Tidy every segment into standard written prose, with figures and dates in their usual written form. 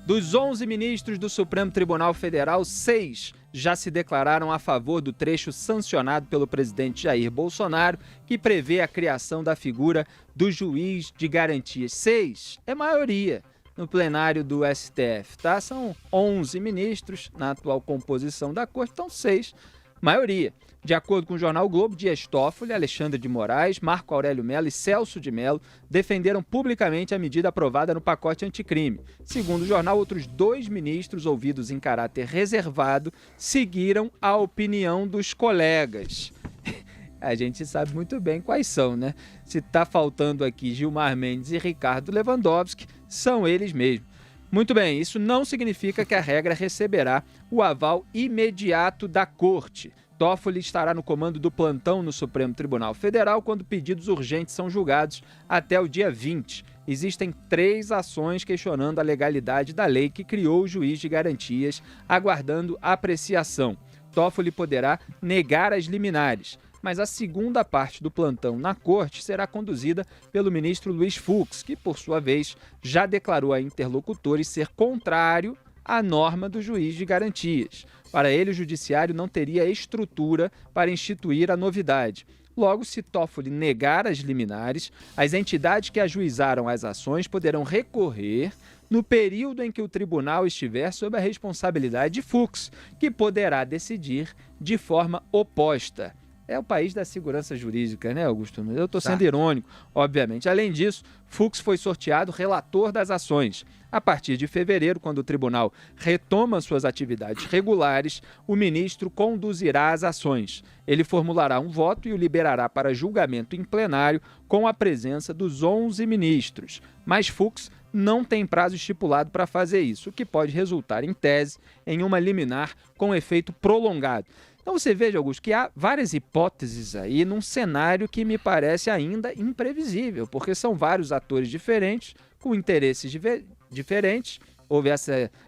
Dos 11 ministros do Supremo Tribunal Federal, 6 já se declararam a favor do trecho sancionado pelo presidente Jair Bolsonaro, que prevê a criação da figura do juiz de garantias. 6 é maioria no plenário do STF, tá? São 11 ministros na atual composição da corte, então 6, maioria. De acordo com o jornal o Globo, Dias Toffoli, Alexandre de Moraes, Marco Aurélio Mello e Celso de Mello defenderam publicamente a medida aprovada no pacote anticrime. Segundo o jornal, outros 2 ministros ouvidos em caráter reservado seguiram a opinião dos colegas. A gente sabe muito bem quais são, né? Se está faltando aqui Gilmar Mendes e Ricardo Lewandowski, são eles mesmos. Muito bem, isso não significa que a regra receberá o aval imediato da Corte. Toffoli estará no comando do plantão no Supremo Tribunal Federal quando pedidos urgentes são julgados até o dia 20. Existem 3 ações questionando a legalidade da lei que criou o juiz de garantias, aguardando apreciação. Toffoli poderá negar as liminares, mas a segunda parte do plantão na corte será conduzida pelo ministro Luiz Fux, que, por sua vez, já declarou a interlocutores ser contrário à norma do juiz de garantias. Para ele, o judiciário não teria estrutura para instituir a novidade. Logo, se Toffoli negar as liminares, as entidades que ajuizaram as ações poderão recorrer no período em que o tribunal estiver sob a responsabilidade de Fux, que poderá decidir de forma oposta. É o país da segurança jurídica, né, Augusto? Eu estou sendo irônico, obviamente. Além disso, Fux foi sorteado relator das ações. A partir de fevereiro, quando o tribunal retoma suas atividades regulares, o ministro conduzirá as ações. Ele formulará um voto e o liberará para julgamento em plenário com a presença dos 11 ministros. Mas Fux não tem prazo estipulado para fazer isso, o que pode resultar, em tese, em uma liminar com efeito prolongado. Então você veja, Augusto, que há várias hipóteses aí num cenário que me parece ainda imprevisível, porque são vários atores diferentes, com interesses diferentes. Houve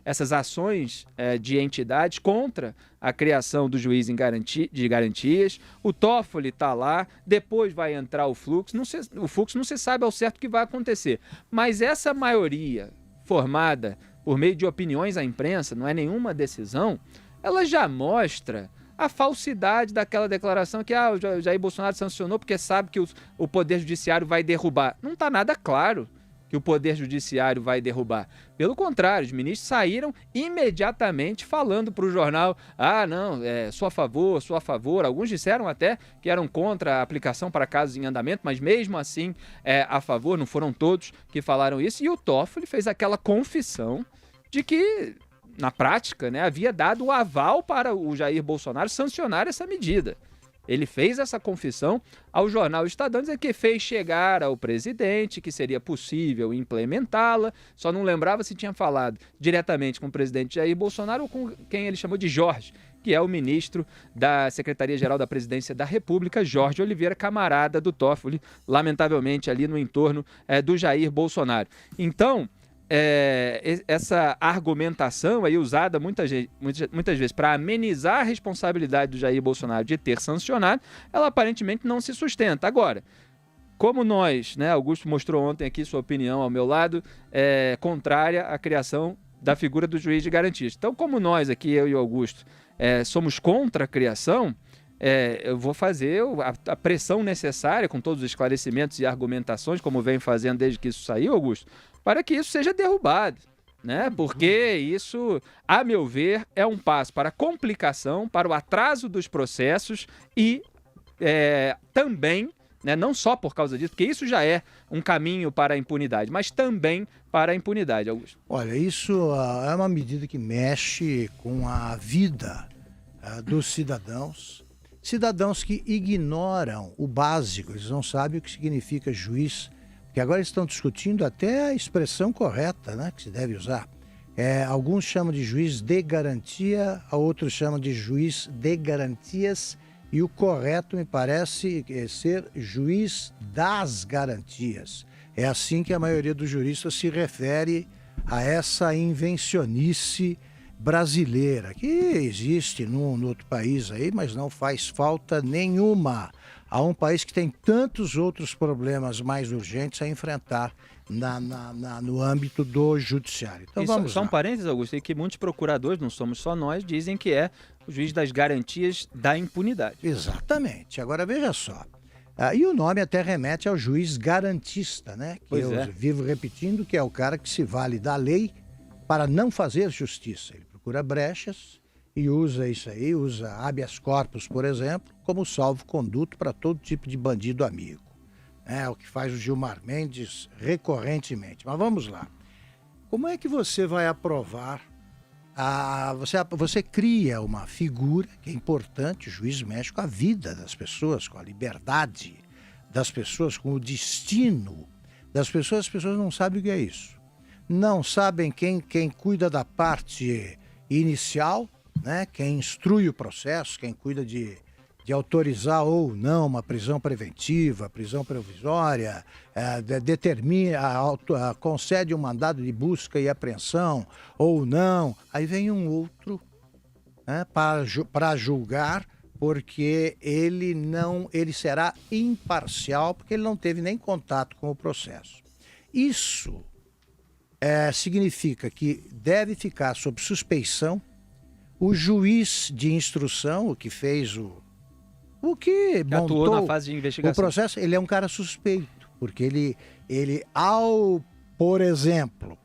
essas ações de entidades contra a criação do juiz de garantias. O Toffoli está lá, depois vai entrar o Fux. O Fux não se sabe ao certo o que vai acontecer. Mas essa maioria formada por meio de opiniões à imprensa, não é nenhuma decisão, ela já mostra a falsidade daquela declaração que o Jair Bolsonaro sancionou porque sabe que o Poder Judiciário vai derrubar. Não está nada claro que o Poder Judiciário vai derrubar. Pelo contrário, os ministros saíram imediatamente falando para o jornal, não, sou a favor. Alguns disseram até que eram contra a aplicação para casos em andamento, mas mesmo assim a favor, não foram todos que falaram isso. E o Toffoli fez aquela confissão de que, na prática, havia dado o aval para o Jair Bolsonaro sancionar essa medida. Ele fez essa confissão ao jornal Estadão, dizendo que fez chegar ao presidente que seria possível implementá-la, só não lembrava se tinha falado diretamente com o presidente Jair Bolsonaro ou com quem ele chamou de Jorge, que é o ministro da Secretaria-Geral da Presidência da República, Jorge Oliveira, camarada do Toffoli, lamentavelmente ali no entorno do Jair Bolsonaro. Então, essa argumentação aí usada muitas vezes para amenizar a responsabilidade do Jair Bolsonaro de ter sancionado, ela aparentemente não se sustenta. Agora, como nós, Augusto mostrou ontem aqui sua opinião ao meu lado, contrária à criação da figura do juiz de garantias. Então, como nós aqui, eu e o Augusto, somos contra a criação, eu vou fazer a pressão necessária, com todos os esclarecimentos e argumentações, como vem fazendo desde que isso saiu, Augusto, para que isso seja derrubado, porque isso, a meu ver, é um passo para a complicação, para o atraso dos processos e também, não só por causa disso, porque isso já é um caminho para a impunidade, mas também para a impunidade, Augusto. Olha, isso é uma medida que mexe com a vida dos cidadãos que ignoram o básico, eles não sabem o que significa juiz, que agora estão discutindo até a expressão correta, que se deve usar. Alguns chamam de juiz de garantia, outros chamam de juiz de garantias, e o correto me parece ser juiz das garantias. É assim que a maioria dos juristas se refere a essa invencionice brasileira, que existe no outro país aí, mas não faz falta nenhuma. Há um país que tem tantos outros problemas mais urgentes a enfrentar no âmbito do judiciário. Então vamos só lá. um parênteses, Augusto, é que muitos procuradores, não somos só nós, dizem que é o juiz das garantias da impunidade. Exatamente. Agora veja só. E o nome até remete ao juiz garantista, né? Que eu vivo repetindo que é o cara que se vale da lei para não fazer justiça. Ele procura brechas e usa isso aí, usa habeas corpus, por exemplo, como salvo-conduto para todo tipo de bandido amigo. É o que faz o Gilmar Mendes recorrentemente. Mas vamos lá. Como é que você vai aprovar? Você cria uma figura que é importante, o juiz mexe com a vida das pessoas, com a liberdade das pessoas, com o destino das pessoas. As pessoas não sabem o que é isso. Não sabem quem cuida da parte inicial, né? Quem instrui o processo, quem cuida de autorizar ou não uma prisão preventiva, prisão provisória, concede um mandado de busca e apreensão ou não. Aí vem um outro, né, para julgar, porque ele será imparcial, porque ele não teve nem contato com o processo. Isso significa que deve ficar sob suspeição o juiz de instrução, o que fez o que montou atuou na fase de investigação. O processo, ele é um cara suspeito, porque ele ao, por exemplo,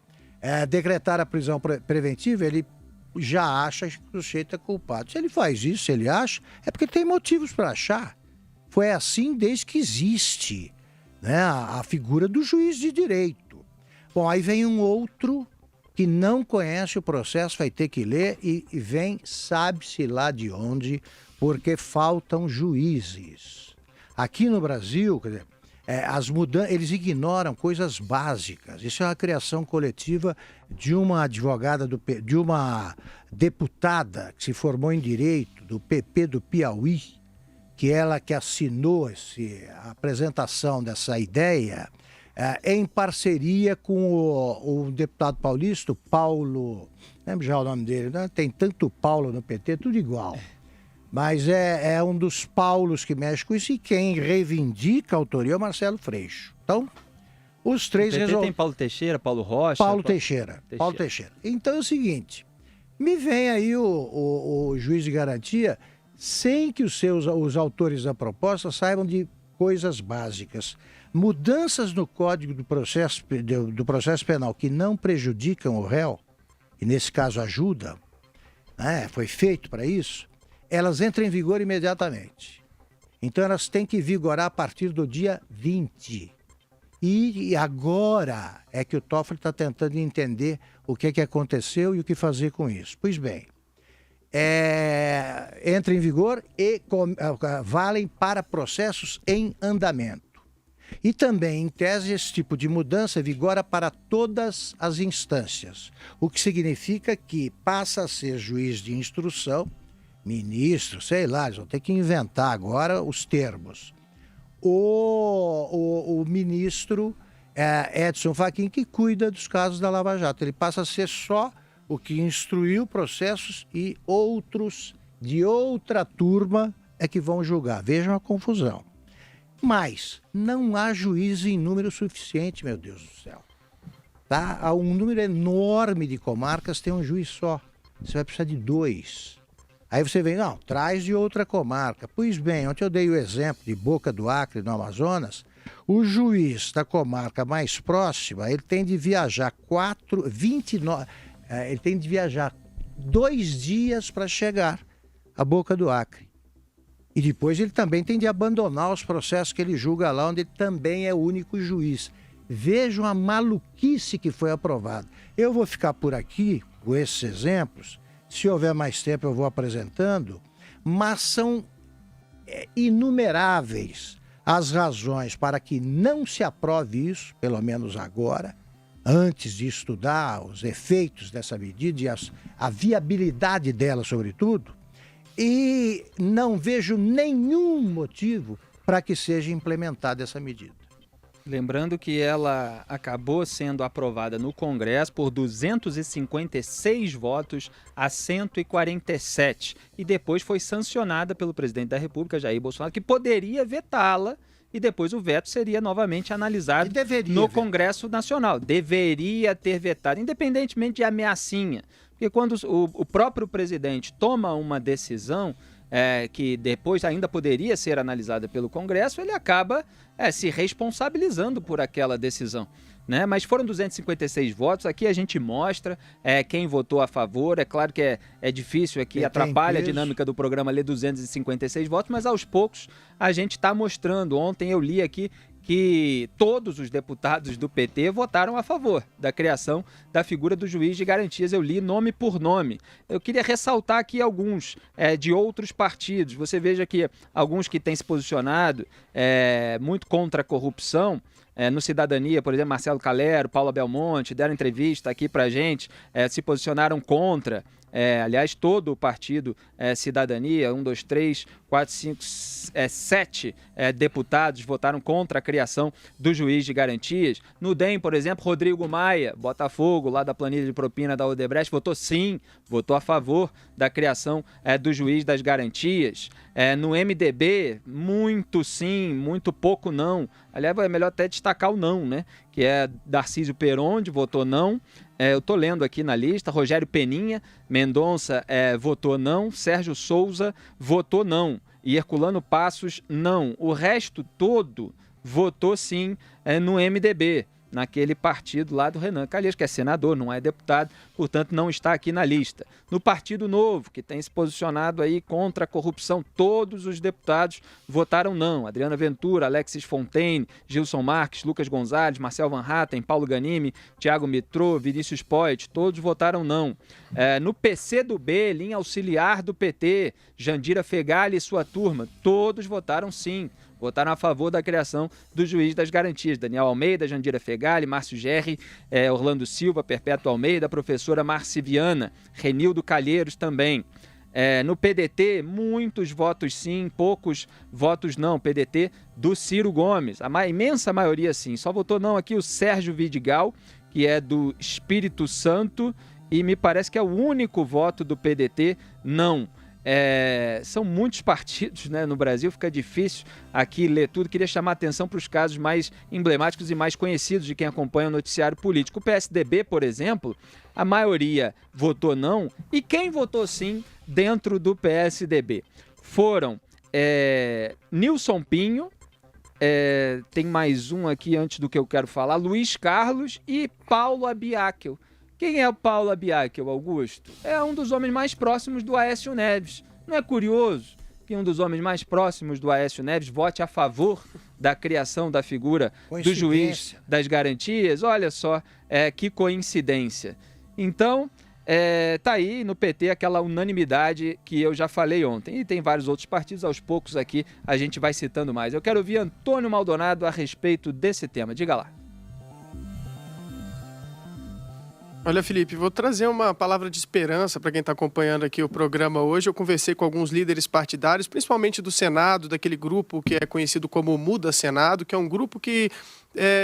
decretar a prisão preventiva, ele já acha que o sujeito é culpado. Se ele faz isso, se ele acha, é porque tem motivos para achar. Foi assim desde que existe, né, a figura do juiz de direito. Bom, aí vem um outro que não conhece o processo, vai ter que ler e vem, sabe-se lá de onde, porque faltam juízes. Aqui no Brasil, quer dizer, eles ignoram coisas básicas. Isso é uma criação coletiva de uma advogada, de uma deputada que se formou em Direito, do PP do Piauí, que ela que assinou a apresentação dessa ideia, em parceria com o deputado paulista, Paulo, lembro já o nome dele, né? Tem tanto Paulo no PT, tudo igual. Mas é um dos Paulos que mexe com isso, e quem reivindica a autoria é o Marcelo Freixo. Então, os três resolveram. Tem Paulo Teixeira, Paulo Rocha. Paulo Teixeira. Então é o seguinte, me vem aí o juiz de garantia sem que os autores da proposta saibam de coisas básicas. Mudanças no Código do processo Penal que não prejudicam o réu, e nesse caso ajudam, né, foi feito para isso, elas entram em vigor imediatamente. Então elas têm que vigorar a partir do dia 20. E agora é que o Toffoli está tentando entender o que aconteceu e o que fazer com isso. Pois bem, entra em vigor e valem para processos em andamento. E também, em tese, esse tipo de mudança vigora para todas as instâncias, o que significa que passa a ser juiz de instrução, ministro, sei lá, eles vão ter que inventar agora os termos. O ministro Edson Fachin, que cuida dos casos da Lava Jato, ele passa a ser só o que instruiu processos, e outros de outra turma é que vão julgar. Vejam a confusão. Mas não há juiz em número suficiente, meu Deus do céu. Tá? Há um número enorme de comarcas, tem um juiz só. Você vai precisar de 2. Aí você vem, não, traz de outra comarca. Pois bem, ontem eu dei o exemplo de Boca do Acre, no Amazonas. O juiz da comarca mais próxima, ele tem de viajar 2 dias para chegar à Boca do Acre. E depois ele também tem de abandonar os processos que ele julga lá, onde ele também é o único juiz. Vejam a maluquice que foi aprovada. Eu vou ficar por aqui com esses exemplos. Se houver mais tempo eu vou apresentando, mas são inumeráveis as razões para que não se aprove isso, pelo menos agora, antes de estudar os efeitos dessa medida e a viabilidade dela, sobretudo. E não vejo nenhum motivo para que seja implementada essa medida. Lembrando que ela acabou sendo aprovada no Congresso por 256 votos a 147 e depois foi sancionada pelo presidente da República, Jair Bolsonaro, que poderia vetá-la e depois o veto seria novamente analisado no vetar. Congresso Nacional. Deveria ter vetado, independentemente de ameaçinha. Porque quando o próprio presidente toma uma decisão que depois ainda poderia ser analisada pelo Congresso, ele acaba se responsabilizando por aquela decisão. Né? Mas foram 256 votos, aqui a gente mostra quem votou a favor, é claro que é difícil aqui, atrapalha a dinâmica do programa ler 256 votos, mas aos poucos a gente está mostrando. Ontem eu li aqui que todos os deputados do PT votaram a favor da criação da figura do juiz de garantias. Eu li nome por nome. Eu queria ressaltar aqui alguns de outros partidos. Você veja que alguns que têm se posicionado muito contra a corrupção, no Cidadania, por exemplo, Marcelo Calero, Paula Belmonte, deram entrevista aqui pra gente, se posicionaram contra. Aliás, todo o partido Cidadania, 1, 2, 3, 4, 5, 7 deputados votaram contra a criação do juiz de garantias. No DEM, por exemplo, Rodrigo Maia, Botafogo, lá da planilha de propina da Odebrecht, votou sim, votou a favor da criação do juiz das garantias. No MDB, muito sim, muito pouco não. Aliás, é melhor até destacar o não, né? Que é Darcísio Peronde, votou não. Eu estou lendo aqui na lista, Rogério Peninha Mendonça votou não, Sérgio Souza votou não, e Herculano Passos não. O resto todo votou sim no MDB, naquele partido lá do Renan Calheiros, que é senador, não é deputado, portanto não está aqui na lista. No Partido Novo, que tem se posicionado aí contra a corrupção, todos os deputados votaram não. Adriana Ventura, Alexis Fontaine, Gilson Marques, Lucas Gonzalez, Marcel Van Hatten, Paulo Ganimi, Tiago Mitrô, Vinícius Poit, todos votaram não. No PCdoB, linha auxiliar do PT, Jandira Fegali e sua turma, todos votaram sim. Votaram a favor da criação do juiz das garantias. Daniel Almeida, Jandira Fegali, Márcio Gerri, Orlando Silva, Perpétuo Almeida, professora Marciviana, Renildo Calheiros também. No PDT, muitos votos sim, poucos votos não. PDT do Ciro Gomes, a imensa maioria sim. Só votou não aqui o Sérgio Vidigal, que é do Espírito Santo, e me parece que é o único voto do PDT não. São muitos partidos, né, no Brasil, fica difícil aqui ler tudo. Queria chamar a atenção para os casos mais emblemáticos e mais conhecidos de quem acompanha o noticiário político. O PSDB, por exemplo, a maioria votou não, e quem votou sim dentro do PSDB foram Nilson Pinho, tem mais um aqui antes do que eu quero falar, Luiz Carlos e Paulo Abiakel. Quem é o Paulo Abiakel, Augusto? É um dos homens mais próximos do Aécio Neves. Não é curioso que um dos homens mais próximos do Aécio Neves vote a favor da criação da figura do juiz das garantias? Olha só, que coincidência. Então, tá aí no PT aquela unanimidade que eu já falei ontem. E tem vários outros partidos, aos poucos aqui a gente vai citando mais. Eu quero ouvir Antônio Maldonado a respeito desse tema. Diga lá. Olha, Felipe, vou trazer uma palavra de esperança para quem está acompanhando aqui o programa hoje. Eu conversei com alguns líderes partidários, principalmente do Senado, daquele grupo que é conhecido como Muda Senado, que é um grupo que,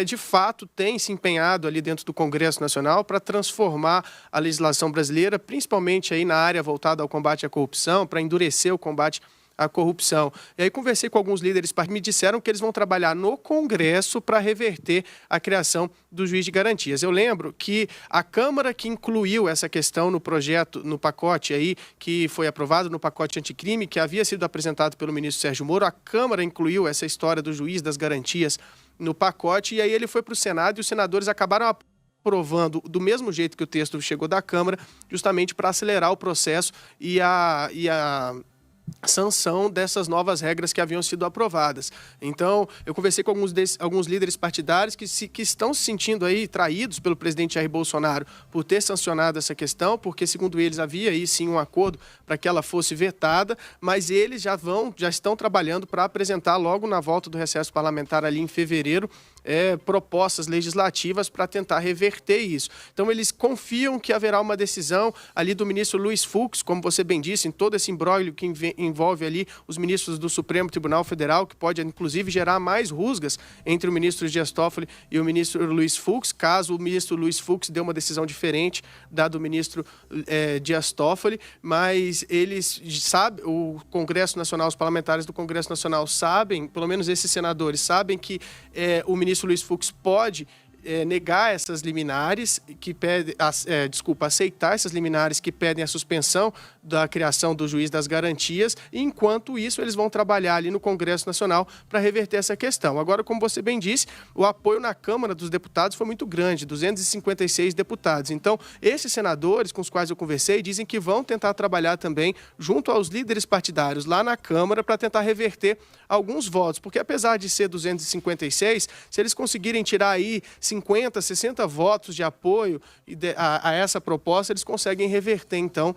de fato, tem se empenhado ali dentro do Congresso Nacional para transformar a legislação brasileira, principalmente aí na área voltada ao combate à corrupção, para endurecer o combate à corrupção. E aí conversei com alguns líderes, me disseram que eles vão trabalhar no Congresso para reverter a criação do juiz de garantias. Eu lembro que a Câmara que incluiu essa questão no projeto, no pacote aí, que foi aprovado no pacote anticrime, que havia sido apresentado pelo ministro Sérgio Moro, a Câmara incluiu essa história do juiz das garantias no pacote, e aí ele foi para o Senado e os senadores acabaram aprovando do mesmo jeito que o texto chegou da Câmara, justamente para acelerar o processo e a sanção dessas novas regras que haviam sido aprovadas. Então, eu conversei com alguns líderes partidários que estão se sentindo aí traídos pelo presidente Jair Bolsonaro por ter sancionado essa questão, porque, segundo eles, havia aí sim um acordo para que ela fosse vetada, mas eles já estão trabalhando para apresentar logo na volta do recesso parlamentar ali em fevereiro propostas legislativas para tentar reverter isso. Então, eles confiam que haverá uma decisão ali do ministro Luiz Fux, como você bem disse, em todo esse imbróglio que envolve ali os ministros do Supremo Tribunal Federal, que pode, inclusive, gerar mais rusgas entre o ministro Dias Toffoli e o ministro Luiz Fux, caso o ministro Luiz Fux dê uma decisão diferente da do ministro Dias Toffoli, mas eles sabem, o Congresso Nacional, os parlamentares do Congresso Nacional sabem, pelo menos esses senadores sabem que o ministro Luiz Fux pode negar essas liminares, aceitar essas liminares que pedem a suspensão da criação do juiz das garantias, e enquanto isso eles vão trabalhar ali no Congresso Nacional para reverter essa questão. Agora, como você bem disse, o apoio na Câmara dos Deputados foi muito grande, 256 deputados. Então, esses senadores com os quais eu conversei dizem que vão tentar trabalhar também junto aos líderes partidários lá na Câmara para tentar reverter alguns votos, porque apesar de ser 256, se eles conseguirem tirar aí 50, 60 votos de apoio a essa proposta, eles conseguem reverter, então,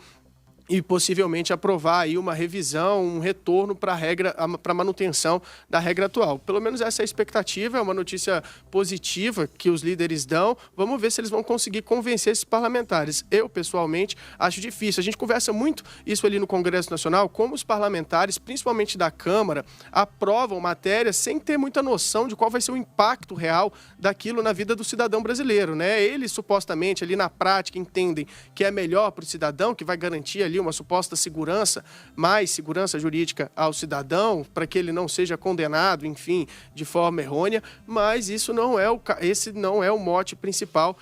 e possivelmente aprovar aí uma revisão, um retorno para a manutenção da regra atual. Pelo menos essa é a expectativa, é uma notícia positiva que os líderes dão. Vamos ver se eles vão conseguir convencer esses parlamentares. Eu, pessoalmente, acho difícil. A gente conversa muito isso ali no Congresso Nacional, como os parlamentares, principalmente da Câmara, aprovam matérias sem ter muita noção de qual vai ser o impacto real daquilo na vida do cidadão brasileiro, né? Eles, supostamente, ali na prática, entendem que é melhor para o cidadão, que vai garantir ali uma suposta segurança, mais segurança jurídica ao cidadão, para que ele não seja condenado, enfim, de forma errônea, mas esse não é o mote principal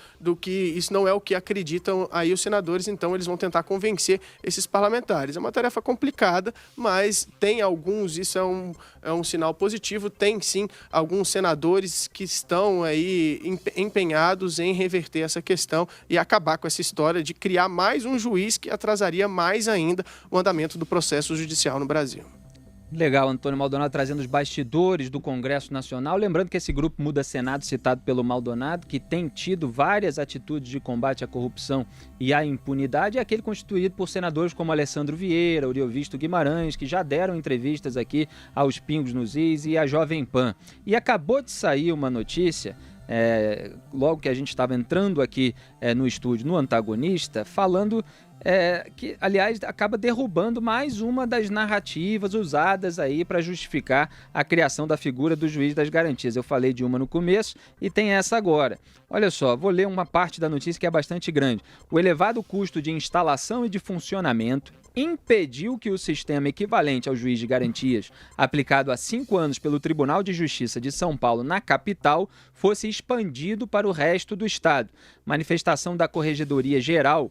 isso não é o que acreditam aí os senadores, então eles vão tentar convencer esses parlamentares. É uma tarefa complicada, mas tem alguns, isso é um sinal positivo, tem sim alguns senadores que estão aí empenhados em reverter essa questão e acabar com essa história de criar mais um juiz que atrasaria mais ainda o andamento do processo judicial no Brasil. Legal, Antônio Maldonado trazendo os bastidores do Congresso Nacional. Lembrando que esse grupo Muda Senado, citado pelo Maldonado, que tem tido várias atitudes de combate à corrupção e à impunidade, é aquele constituído por senadores como Alessandro Vieira, Oriovisto Guimarães, que já deram entrevistas aqui aos Pingos nos Is e à Jovem Pan. E acabou de sair uma notícia, logo que a gente estava entrando aqui no estúdio, no Antagonista, falando que, aliás, acaba derrubando mais uma das narrativas usadas aí para justificar a criação da figura do juiz das garantias. Eu falei de uma no começo e tem essa agora. Olha só, vou ler uma parte da notícia que é bastante grande. O elevado custo de instalação e de funcionamento impediu que o sistema equivalente ao juiz de garantias, aplicado há 5 anos pelo Tribunal de Justiça de São Paulo na capital, fosse expandido para o resto do estado. Manifestação da Corregedoria Geral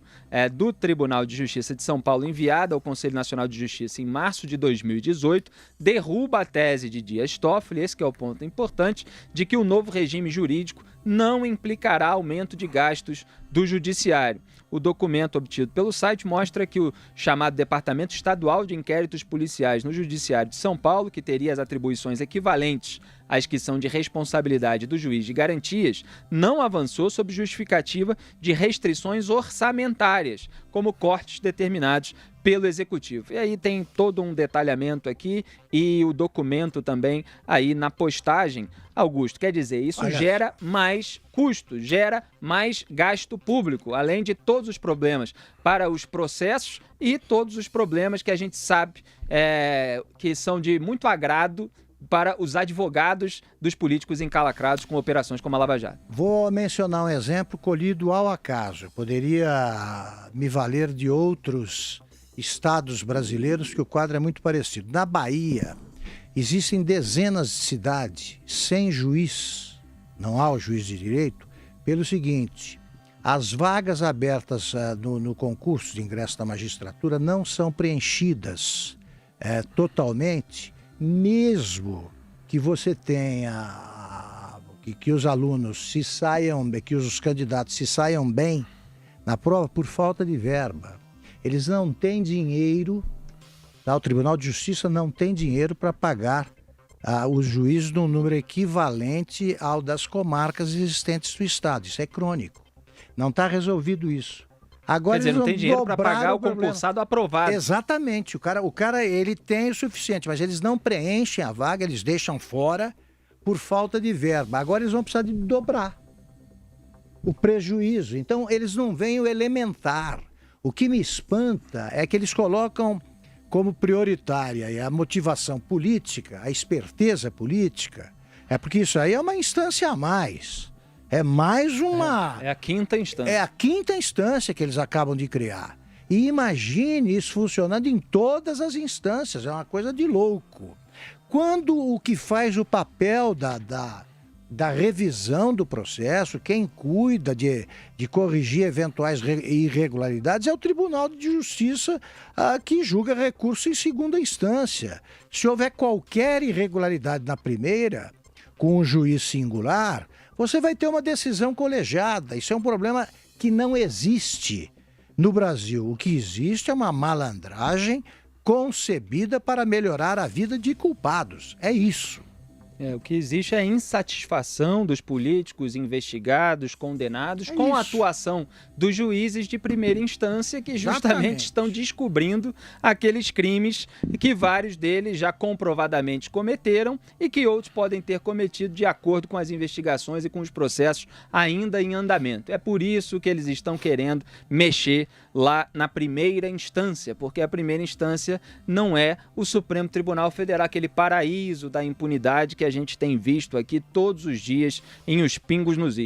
do Tribunal de Justiça de São Paulo, enviada ao Conselho Nacional de Justiça em março de 2018, derruba a tese de Dias Toffoli, esse que é o ponto importante, de que o novo regime jurídico não implicará aumento de gastos do Judiciário. O documento obtido pelo site mostra que o chamado Departamento Estadual de Inquéritos Policiais no Judiciário de São Paulo, que teria as atribuições equivalentes às que são de responsabilidade do juiz de garantias, não avançou sob justificativa de restrições orçamentárias, como cortes determinados pelo Executivo. E aí tem todo um detalhamento aqui e o documento também aí na postagem. Augusto, quer dizer, isso gera mais custo, gera mais gasto público, além de todos os problemas para os processos e todos os problemas que a gente sabe que são de muito agrado para os advogados dos políticos encalacrados com operações como a Lava Jato. Vou mencionar um exemplo colhido ao acaso. Poderia me valer de outros estados brasileiros que o quadro é muito parecido. Na Bahia, existem dezenas de cidades sem juiz, não há o juiz de direito, pelo seguinte: as vagas abertas no concurso de ingresso da magistratura não são preenchidas totalmente, mesmo que você tenha que os alunos que os candidatos se saiam bem na prova por falta de verba. Eles não têm dinheiro, o Tribunal de Justiça não tem dinheiro para pagar os juízes num número equivalente ao das comarcas existentes do Estado. Isso é crônico. Não está resolvido isso. Agora, quer dizer, não tem dinheiro para pagar o concursado aprovado. Exatamente. O cara ele tem o suficiente, mas eles não preenchem a vaga, eles deixam fora, por falta de verba. Agora eles vão precisar de dobrar o prejuízo. Então, eles não veem o elementar. O que me espanta é que eles colocam como prioritária a motivação política, a esperteza política. É porque isso aí é uma instância a mais. É mais uma... É a quinta instância. É a quinta instância que eles acabam de criar. E imagine isso funcionando em todas as instâncias. É uma coisa de louco. Quando o que faz o papel da revisão do processo, quem cuida de corrigir eventuais irregularidades é o Tribunal de Justiça, que julga recurso em segunda instância. Se houver qualquer irregularidade na primeira, com um juiz singular, você vai ter uma decisão colegiada. Isso é um problema que não existe no Brasil. O que existe é uma malandragem concebida para melhorar a vida de culpados. É isso. O que existe é a insatisfação dos políticos investigados, condenados, com a atuação dos juízes de primeira instância que justamente estão descobrindo aqueles crimes que vários deles já comprovadamente cometeram e que outros podem ter cometido de acordo com as investigações e com os processos ainda em andamento. É por isso que eles estão querendo mexer lá na primeira instância, porque a primeira instância não é o Supremo Tribunal Federal, aquele paraíso da impunidade que a gente tem visto aqui todos os dias em Os Pingos nos Is.